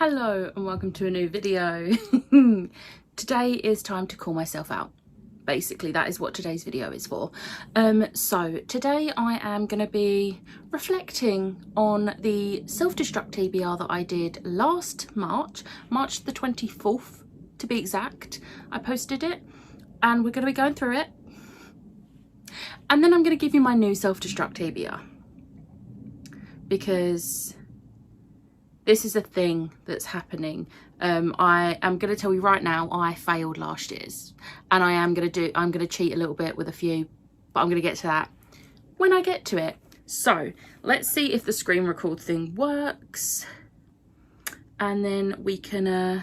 Hello and welcome to a new video. Today is time to call myself out. Basically, that is what today's video is for. So today I am going to be reflecting on the self-destruct TBR that I did last March the 24th to be exact. I posted it and we're going to be going through it. And then I'm going to give you my new self-destruct TBR. Because this is a thing that's happening. I am going to tell you right now, I failed last year's, and I'm going to cheat a little bit with a few, but I'm going to get to that when I get to it. So let's see if the screen record thing works, and then we can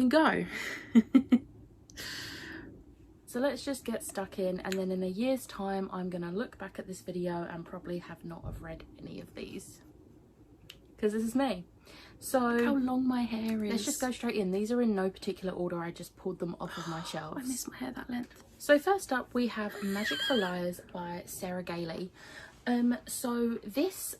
go. So let's just get stuck in, and then in a year's time, I'm going to look back at this video and probably have not have read any of these. Because this is me. So look how long my hair is. Let's just go straight in. These are in no particular order. I just pulled them off of my shelves. I miss my hair that length. So first up we have Magic for Liars by Sarah Gailey. So this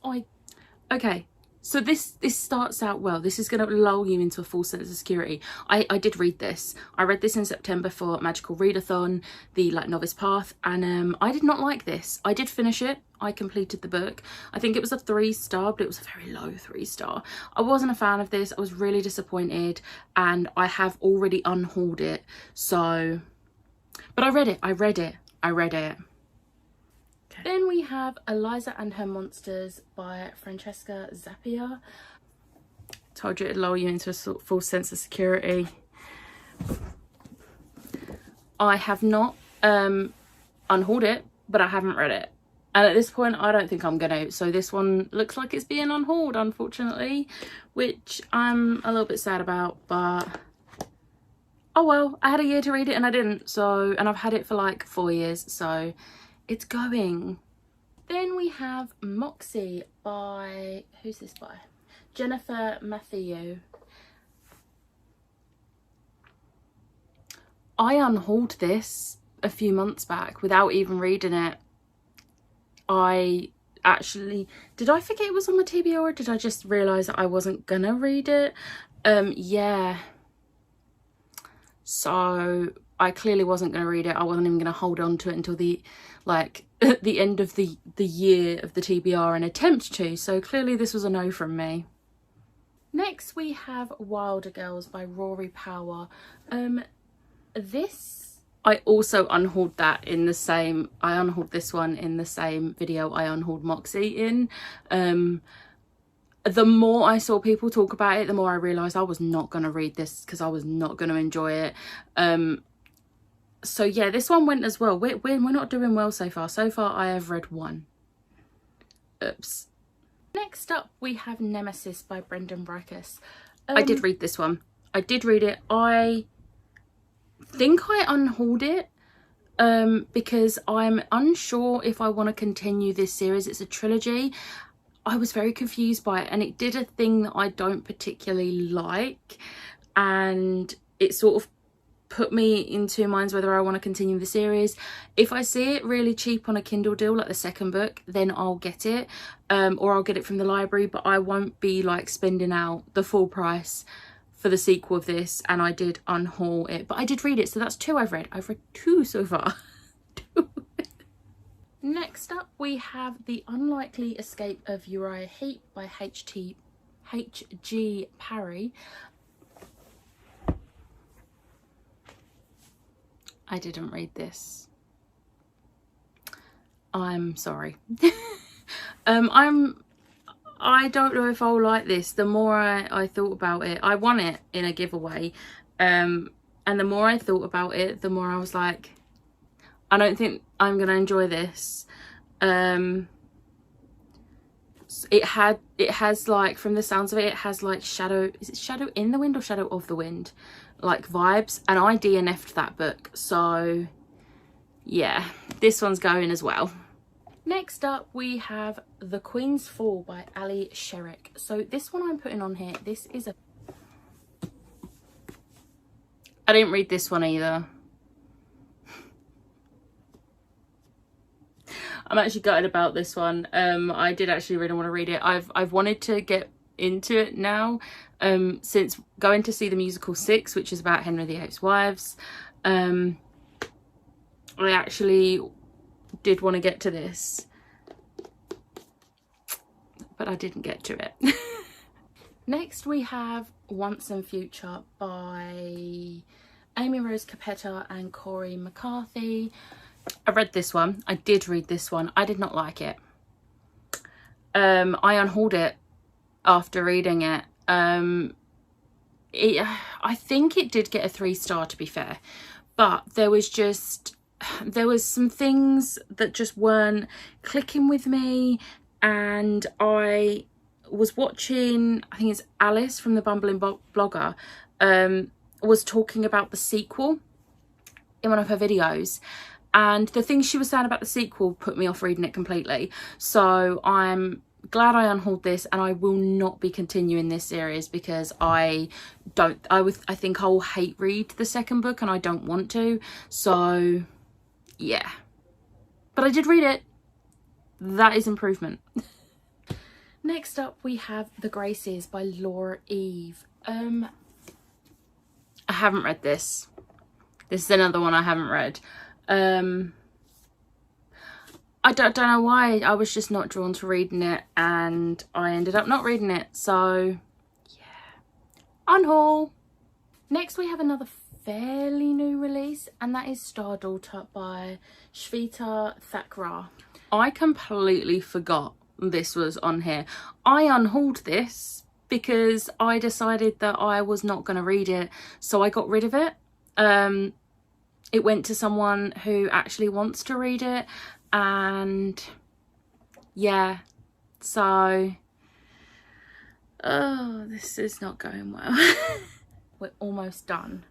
starts out well. This is going to lull you into a false sense of security. I did read this. I read this in September for Magical Readathon, the novice path, and I did not like this. I did finish it. I completed the book. I think it was a 3-star, but it was a very low 3-star. I wasn't a fan of this. I was really disappointed, and I have already unhauled it. So, but I read it. Okay. Then we have Eliza and Her Monsters by Francesca Zappia. Told you it'd lull you into a false sense of security. I have not unhauled it, but I haven't read it. And at this point, I don't think I'm going to. So this one looks like it's being unhauled, unfortunately, which I'm a little bit sad about. But, oh well, I had a year to read it and I didn't. So, and I've had it for like 4 years. So it's going. Then we have Moxie by, who's this by? Jennifer Matthew. I unhauled this a few months back without even reading it. Did I forget it was on the TBR, or did I just realise that I wasn't gonna read it? Yeah. So I clearly wasn't gonna read it. I wasn't even gonna hold on to it until the at the end of the year of the TBR and attempt to. So clearly this was a no from me. Next we have Wilder Girls by Rory Power. I also unhauled that in the same, I unhauled this one in the same video I unhauled Moxie in. The more I saw people talk about it, the more I realised I was not going to read this because I was not going to enjoy it. So yeah, this one went as well. We're not doing well so far. So far I have read one. Oops. Next up we have Nemesis by Brendan Brackus. I did read this one. I did read it. I think I unhauled it because I'm unsure if I want to continue this series. It's a trilogy. I was very confused by it, and it did a thing that I don't particularly like, and it sort of put me in two minds whether I want to continue the series. If I see it really cheap on a Kindle deal, like the second book, then I'll get it, or I'll get it from the library, but I won't be like spending out the full price for the sequel of this. And I did unhaul it, but I did read it, so that's 2 I've read. I've read 2 so far. 2. Next up we have The Unlikely Escape of Uriah Heep by H.G. Parry. I didn't read this. I'm sorry. I don't know if I'll like this. The more I thought about it, I won it in a giveaway, and the more I thought about it, the more I was like, I don't think I'm gonna enjoy this. It has like, from the sounds of it, it has like shadow, is it Shadow in the Wind or Shadow of the Wind, like vibes, and I DNF'd that book. So yeah, this one's going as well. Next up we have The Queen's Fall by Ali Sherrick. So this one I'm putting on here, this is a, I didn't read this one either. I'm actually gutted about this one. I did actually really want to read it. I've wanted to get into it now, since going to see the musical 6, which is about Henry VIII's wives. I actually did want to get to this, but I didn't get to it. Next we have Once and Future by Amy Rose Capetta and Corey McCarthy. I read this one. I did read this one. I did not like it. I unhauled it after reading it. I think it did get a 3-star, to be fair, but there was some things that just weren't clicking with me. And I was watching, I think it's Alice from the Bumbling Blogger, was talking about the sequel in one of her videos, and the things she was saying about the sequel put me off reading it completely. So I'm glad I unhauled this, and I will not be continuing this series because I think I'll hate read the second book, and I don't want to. So yeah, but I did read it. That is improvement. Next up we have The Graces by Laura Eve. I haven't read this. This is another one I haven't read. I don't know why. I was just not drawn to reading it, and I ended up not reading it. So yeah, unhaul. Next we have another fairly new release, and that is Star Daughter by Shveta Thakrar. I completely forgot this was on here. I unhauled this because I decided that I was not going to read it, so I got rid of it. It went to someone who actually wants to read it, and yeah, so this is not going well. We're almost done.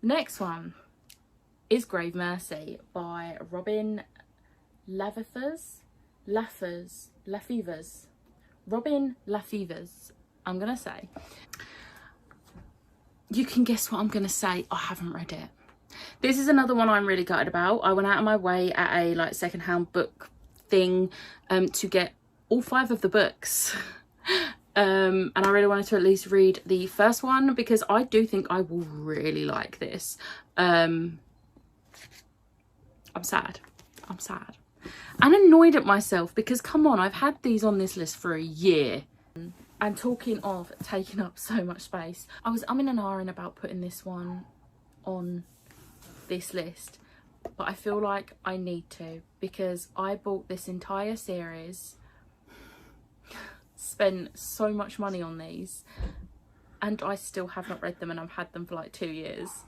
Next one is Grave Mercy by Robin Lafevers. Robin Lafevers, I'm gonna say. You can guess what I'm gonna say. I haven't read it. This is another one I'm really gutted about. I went out of my way at a like secondhand book thing to get all 5 of the books. And I really wanted to at least read the first one because I do think I will really like this. I'm sad. And annoyed at myself because, come on, I've had these on this list for a year. And talking of taking up so much space, I was umming and ahhing about putting this one on this list, but I feel like I need to because I bought this entire series, spent so much money on these, and I still have not read them, and I've had them for like 2 years.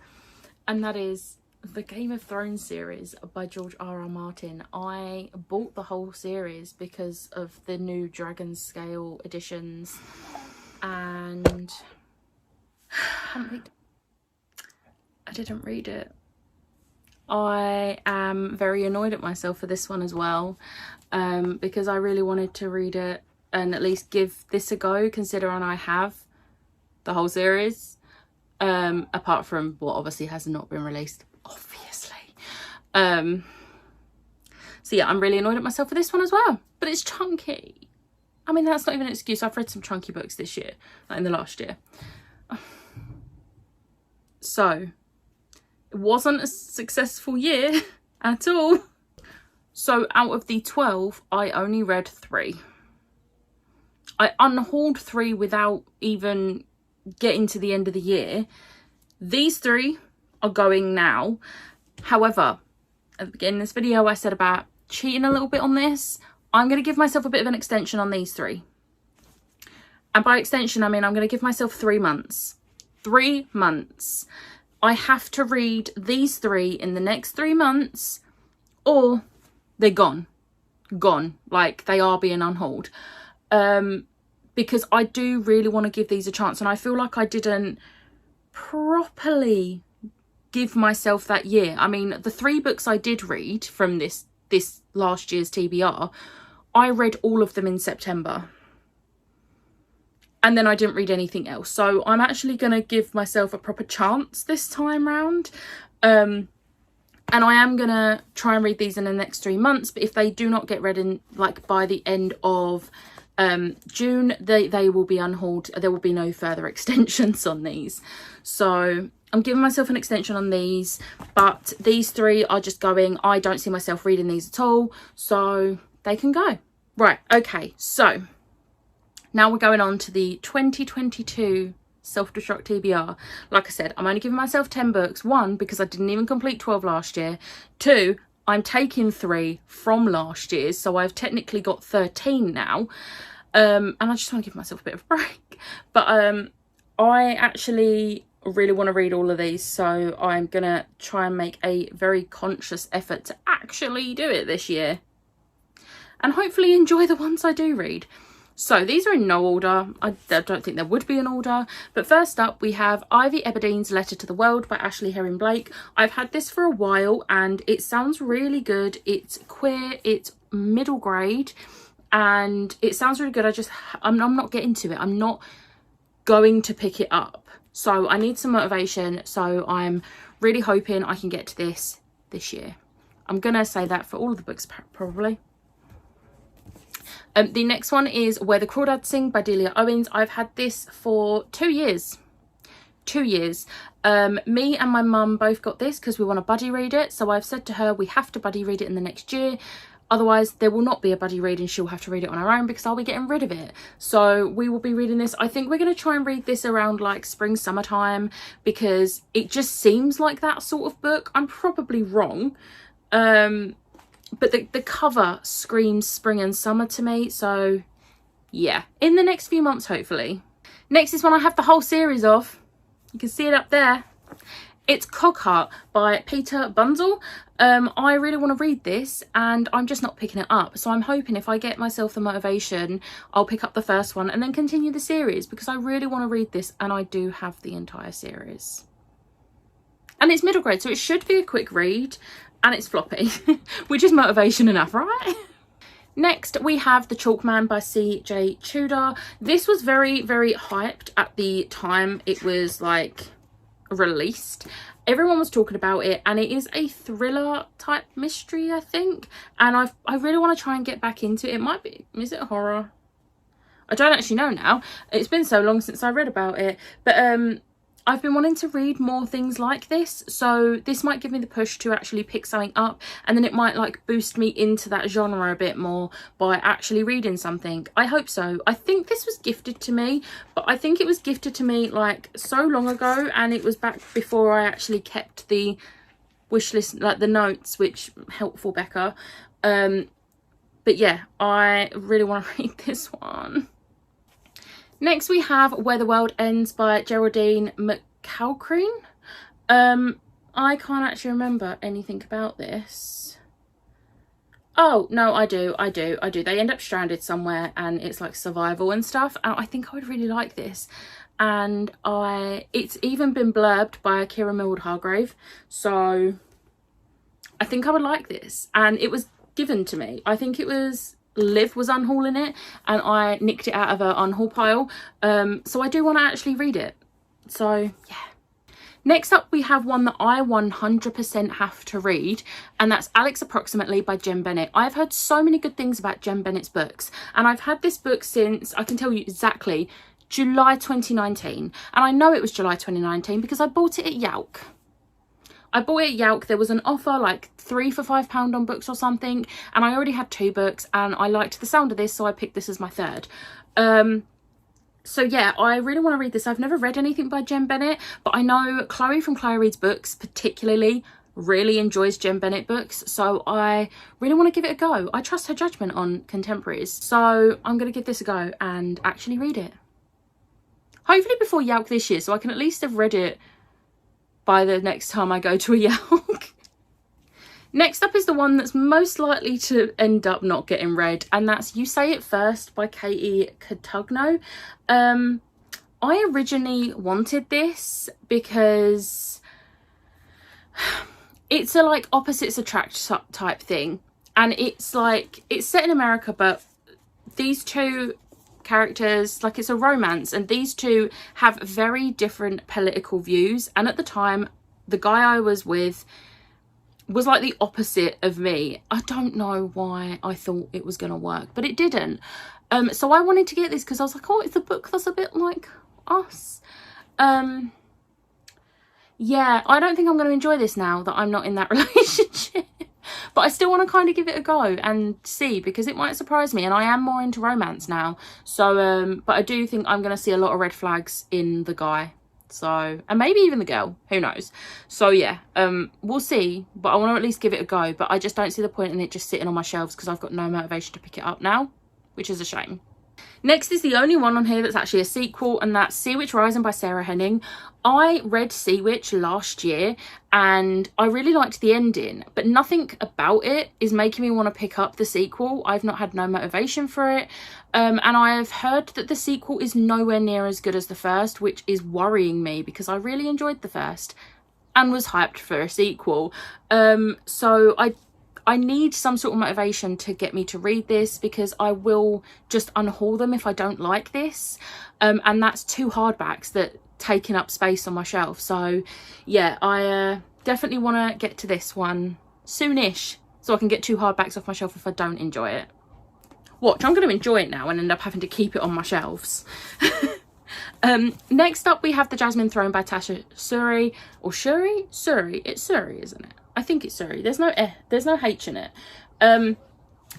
And that is the Game of Thrones series by George R.R. Martin. I bought the whole series because of the new Dragon Scale editions, and I didn't read it. I am very annoyed at myself for this one as well, because I really wanted to read it and at least give this a go, considering I have the whole series, apart from what obviously has not been released, obviously. So yeah, I'm really annoyed at myself for this one as well, but it's chunky. I mean, that's not even an excuse. I've read some chunky books this year, like in the last year. So it wasn't a successful year at all. So out of the 12, I only read 3. I unhauled 3 without even getting to the end of the year. These 3 are going now. However, at the beginning of this video, I said about cheating a little bit on this. I'm going to give myself a bit of an extension on these 3. And by extension, I mean I'm going to give myself 3 months. 3 months. I have to read these 3 in the next 3 months, or they're gone. Gone. Like, they are being unhauled. Because I do really want to give these a chance, and I feel like I didn't properly give myself that year. I mean, the 3 books I did read from this last year's TBR, I read all of them in September. And then I didn't read anything else. So I'm actually going to give myself a proper chance this time round. And I am going to try and read these in the next 3 months. But if they do not get read in, like, by the end of June, they will be unhauled. There will be no further extensions on these. So I'm giving myself an extension on these, but these 3 are just going. I don't see myself reading these at all, so they can go. Right, okay, so now we're going on to the 2022 Self-Destruct TBR. Like I said, I'm only giving myself 10 books. 1, because I didn't even complete 12 last year. 2, I'm taking 3 from last year, so I've technically got 13 now. And I just want to give myself a bit of a break. But I actually really want to read all of these, so I'm gonna try and make a very conscious effort to actually do it this year, and hopefully enjoy the ones I do read. So these are in no order. I don't think there would be an order, but first up we have Ivy Eberdine's Letter to the World by Ashley Herring Blake. I've had this for a while and it sounds really good. It's queer, it's middle grade, and it sounds really good. I'm not getting to it. I'm not going to pick it up, so I need some motivation. So I'm really hoping I can get to this year. I'm gonna say that for all of the books probably. The next one is Where the Crawdads Sing by Delia Owens. I've had this for 2 years. 2 years. Me and my mum both got this because we want to buddy read it. So I've said to her we have to buddy read it in the next year. Otherwise there will not be a buddy read and she'll have to read it on her own because I'll be getting rid of it. So we will be reading this. I think we're going to try and read this around like spring, summertime, because it just seems like that sort of book. I'm probably wrong. But the cover screams spring and summer to me. So yeah, in the next few months, hopefully. Next is one I have the whole series of. You can see it up there. It's Cogheart by Peter Bunzel. I really want to read this and I'm just not picking it up. So I'm hoping if I get myself the motivation, I'll pick up the first one and then continue the series, because I really want to read this and I do have the entire series. And it's middle grade, so it should be a quick read. And it's floppy, which is motivation enough, right? Next, we have The Chalk Man by C.J. Tudor. This was very, very hyped at the time it was like released. Everyone was talking about it, and it is a thriller type mystery, I think. And I really want to try and get back into it. It might be, is it a horror? I don't actually know now. It's been so long since I read about it. But I've been wanting to read more things like this, so this might give me the push to actually pick something up, and then it might like boost me into that genre a bit more by actually reading something. I hope so. I think this was gifted to me, but I think it was gifted to me like so long ago, and it was back before I actually kept the wish list, like the notes, which helpful Becca. But yeah, I really want to read this one. Next we have Where the World Ends by Geraldine McCalcreen. I can't actually remember anything about this. Oh, no, I do. They end up stranded somewhere and it's like survival and stuff. And I think I would really like this. And it's even been blurbed by Kira Millward Hargrave. So I think I would like this. And it was given to me. I think it was Liv was unhauling it and I nicked it out of her unhaul pile. So I do want to actually read it. So yeah. Next up we have one that I 100% have to read, and that's Alex Approximately by Jen Bennett. I've heard so many good things about Jen Bennett's books, and I've had this book since, I can tell you exactly, July 2019. And I know it was July 2019 because I bought it at Yelk. I bought it at Yelk. There was an offer like 3 for £5 on books or something, and I already had 2 books and I liked the sound of this, so I picked this as my third. So yeah, I really want to read this. I've never read anything by Jen Bennett, but I know Chloe from Chloe Reads Books particularly really enjoys Jen Bennett books, so I really want to give it a go. I trust her judgment on contemporaries, so I'm going to give this a go and actually read it. Hopefully before Yelk this year, so I can at least have read it by the next time I go to a Yelk. Next up is the one that's most likely to end up not getting read, and that's You Say It First by Katie Cotugno. I originally wanted this because it's a like opposites attract type thing, and it's like, it's set in America, but these two characters, like it's a romance, and these two have very different political views. And at the time, the guy I was with was like the opposite of me. I don't know why I thought it was going to work, but it didn't. So I wanted to get this because I was like, oh, it's a book that's a bit like us. Yeah, I don't think I'm going to enjoy this now that I'm not in that relationship. But I still want to kind of give it a go and see, because it might surprise me, and I am more into romance now. So, but I do think I'm going to see a lot of red flags in the guy. So, and maybe even the girl, who knows. So yeah, we'll see, but I want to at least give it a go. But I just don't see the point in it just sitting on my shelves because I've got no motivation to pick it up now, which is a shame. Next is the only one on here that's actually a sequel, and that's Sea Witch Rising by Sarah Henning. I read Sea Witch last year and I really liked the ending, but nothing about it is making me want to pick up the sequel. I've not had no motivation for it. And I have heard that the sequel is nowhere near as good as the first, which is worrying me because I really enjoyed the first and was hyped for a sequel. So I need some sort of motivation to get me to read this, because I will just unhaul them if I don't like this. And that's 2 hardbacks that taking up space on my shelf. So yeah, I definitely want to get to this one soonish so I can get 2 hardbacks off my shelf if I don't enjoy it. Watch, I'm going to enjoy it now and end up having to keep it on my shelves. Next up we have The Jasmine Throne by Tasha Suri, or Shuri? Suri, it's Suri, isn't it? I think it's Suri. There's no H in it.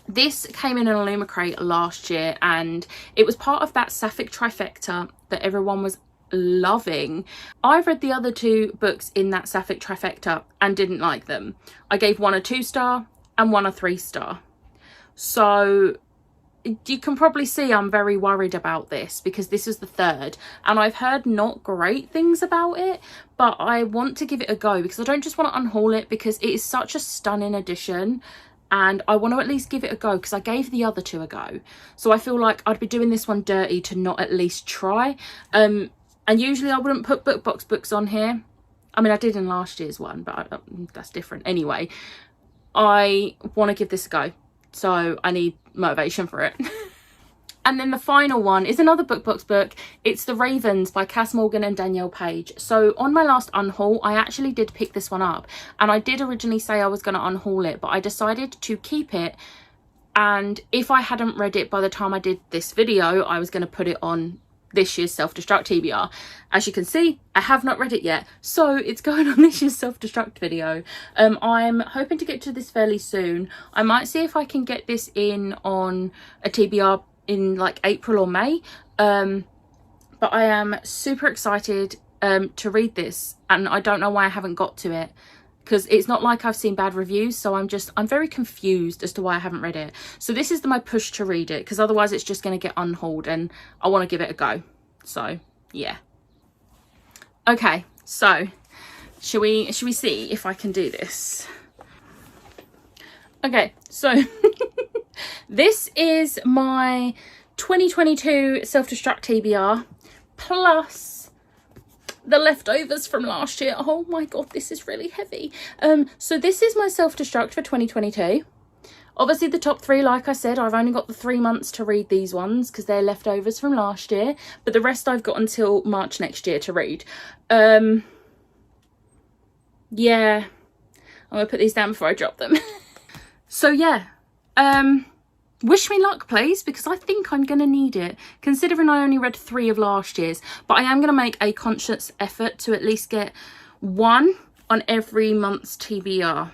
This came in an Illuma crate last year, and it was part of that Sapphic trifecta that everyone was loving. I've read the other 2 books in that Sapphic trifecta and didn't like them. I gave one a 2-star and one a 3-star. So you can probably see I'm very worried about this, because this is the 3rd and I've heard not great things about it, but I want to give it a go because I don't just want to unhaul it, because it is such a stunning edition and I want to at least give it a go, because I gave the other 2 a go. So I feel like I'd be doing this one dirty to not at least try. And usually I wouldn't put book box books on here. I mean, I did in last year's one, but that's different. Anyway, I want to give this a go. So I need motivation for it. And then the final one is another book box book. It's The Ravens by Cass Morgan and Danielle Page. So on my last unhaul, I actually did pick this one up. And I did originally say I was going to unhaul it, but I decided to keep it. And if I hadn't read it by the time I did this video, I was going to put it on this year's Self-Destruct TBR. As you can see, I have not read it yet, so it's going on this year's Self-Destruct video. I'm hoping to get to this fairly soon. I might see if I can get this in on a TBR in like April or May, but I am super excited to read this, and I don't know why I haven't got to it, because it's not like I've seen bad reviews, so I'm very confused as to why I haven't read it. So this is my push to read it, because otherwise it's just going to get unhauled and I want to give it a go. So yeah. Okay, so should we see if I can do this? Okay, so this is my 2022 Self-Destruct TBR plus the leftovers from last year. Oh my god, this is really heavy. So this is my Self-Destruct for 2022. Obviously the top 3, like I said, I've only got the 3 months to read these ones because they're leftovers from last year, but the rest I've got until March next year to read. Yeah, I'm gonna put these down before I drop them. So yeah, wish me luck please, because I think I'm gonna need it, considering I only read 3 of last year's. But I am gonna make a conscious effort to at least get 1 on every month's TBR,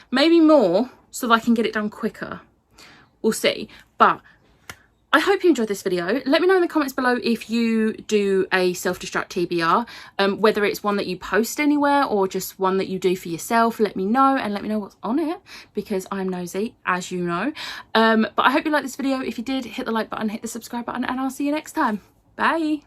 maybe more, so that I can get it done quicker. We'll see. But I hope you enjoyed this video. Let me know in the comments below if you do a Self-Destruct TBR, whether it's one that you post anywhere or just one that you do for yourself. Let me know, and let me know what's on it, because I'm nosy, as you know. But I hope you liked this video. If you did, hit the like button, hit the subscribe button, and I'll see you next time. Bye.